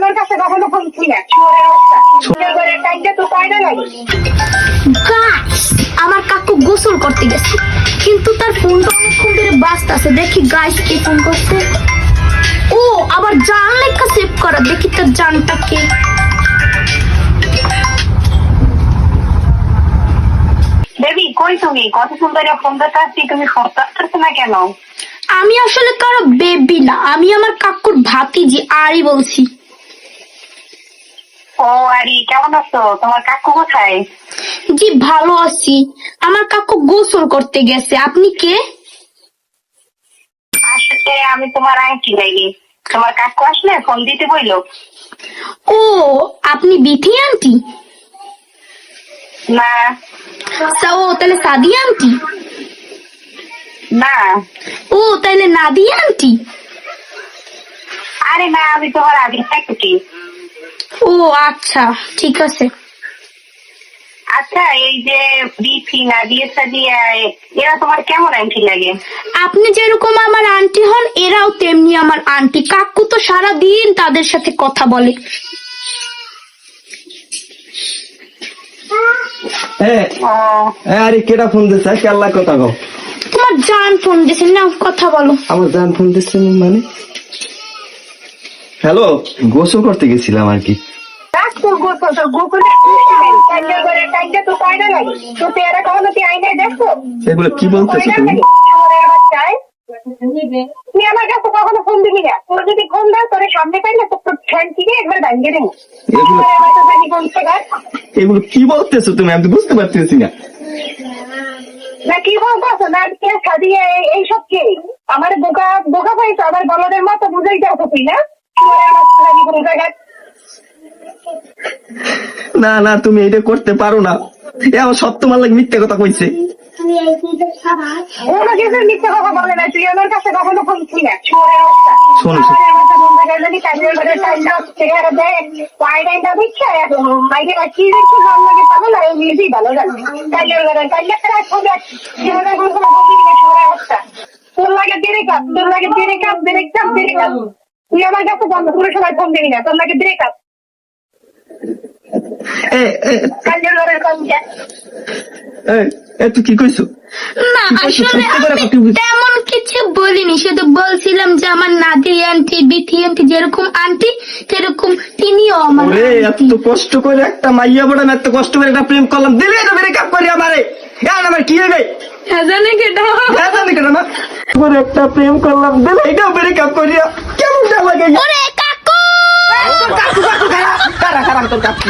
আমার কাছে কখনো ফোন ছিল না। চোরের অবস্থা। চোরের ঘরের টাইমটা তো পায় না লাগে। গাইস, আমার কাকু গোসল করতে গেছে, কিন্তু তার ফোনটা অনেকক্ষণ ধরে বাজতাছে। দেখি গাইস কে ফোন করছে। ও আবার জান লেখা সেভ করা, দেখি তার জানটা কে। বেবি কই তুমি? কত সুন্দর ফোন করতে তুমি ফোন করতে না কেন? আমি আসলে কারো বেবি না, আমি আমার কাকুর ভাতিজি আরি বলছি। ও আরে কেমন আছো? তোমার কাকু কোথায়? জি ভালো আছি। আমার কাকু গোসল করতে গেছে। আপনি কে? আসলে আমি তোমার আন্টি লাগি। তোমার কাকু আসলে ফোন দিতে বইলো। ও আপনি বিথি আন্টি? না ও তাহলে সাদিয়া আন্টি? না ও তাহলে নাদিয়া আন্টি? আরে না, আমি তোমার আগের কাকুটি। ও আচ্ছা ঠিক আছে। আচ্ছা, এই যে বিথি নাদিয়া সাদিয়া এরা তোমার কেমন আন্টি লাগে? আপনি যেরকম আমার আন্টি হন, এরাও তেমনি আমার আন্টি। কাকু তো সারাদিন তাদের সাথে কথা বলে। ও আরে কেটা ফোন দিচ্ছে? কেল্লা কথা কও। তোমার জান ফোন দিয়েছে, না কথা বলো। আমার জান ফোন দিচ্ছে মানে? হ্যালো, গোসল করতে গেছিলাম আর কি। তোর গোসল তোর গোকুলের টাইমটা ঘরের টাইমটা তো পায় না লাগে। তো এরা কখনো তুই আইনে দেখো? এগুলো কি বলতেছো তুমি? চোরের বাচ্চায়। তুই আমার কাছে কখনো ফোন দিবি না। তোর যদি ফোন দাও তোর সামনে পাইলে তো তোর ফ্যান থেকে একবার ভাঙিয়ে দেবো। এগুলো চোরের বাচ্চা জানি কোন জায়গায়। এগুলো কি বলতেছো তুমি? আমি তো বুঝতে পারতেছি না। না কি বলতো না কে সাদিয়ে এইসব কে? আমার বোকা বোকা পাইছো, আবার বলদের মতো বুঝাই যাও তুই না? চোরের বাচ্চা জানি কোন জায়গায়। না না, তুমি এটা করতে পারো না। এমন সব তোমার লাগে মিথ্যে কথা কইছে। কোনো কিছুর মিথ্যে কথা বলে না। তুই আমার কাছে কখনো ফোন ছিল না। চোরের অবস্থা। শোনো, আমাদের বাচ্চা কোন জায়গায় জানি কাজের ঘরের টাইমটা চেহারা দেয় পায়রাইটা দিচ্ছে। মাইকে কি দেখছি ভালো লাগে পাগল আর নিজেই ভালো লাগে। কাজের ঘরের টাইমটা প্রায় ফোনে চেহারা কোনো বলবি না। চোরের অবস্থা। তোর লাগে দেরে কাপ, তোর লাগে Dere cup, Dere cup, Dere cup. তুই আমার কাছে বন্ধ পুরো সময় ফোন দিবি না। তোর লাগে দেরে কাপ। কাজের ঘরের টাইমটা তুই কি কইছো? না আসলে আমি তেমন কিছু বলিনি, শুধু বলছিলাম যে আমার নাদিয়া আন্টি বিথি আন্টি যেরকম আন্টি সেরকম তিনিও আমার ওরে আন্টি। এত কষ্ট করে একটা মাইয়া বড়, এত কষ্ট করে একটা প্রেম করলাম, দিলে এটা ব্রেকআপ করি আমারে। আমার কি হবে? জানে কেটা জানি কেন না করে একটা প্রেম করলাম, দিলে এটা ব্রেকআপ করিয়া কেমন লাগে? ওরে কাকু! কাকু কাকু কারা কারা তোর কাকু?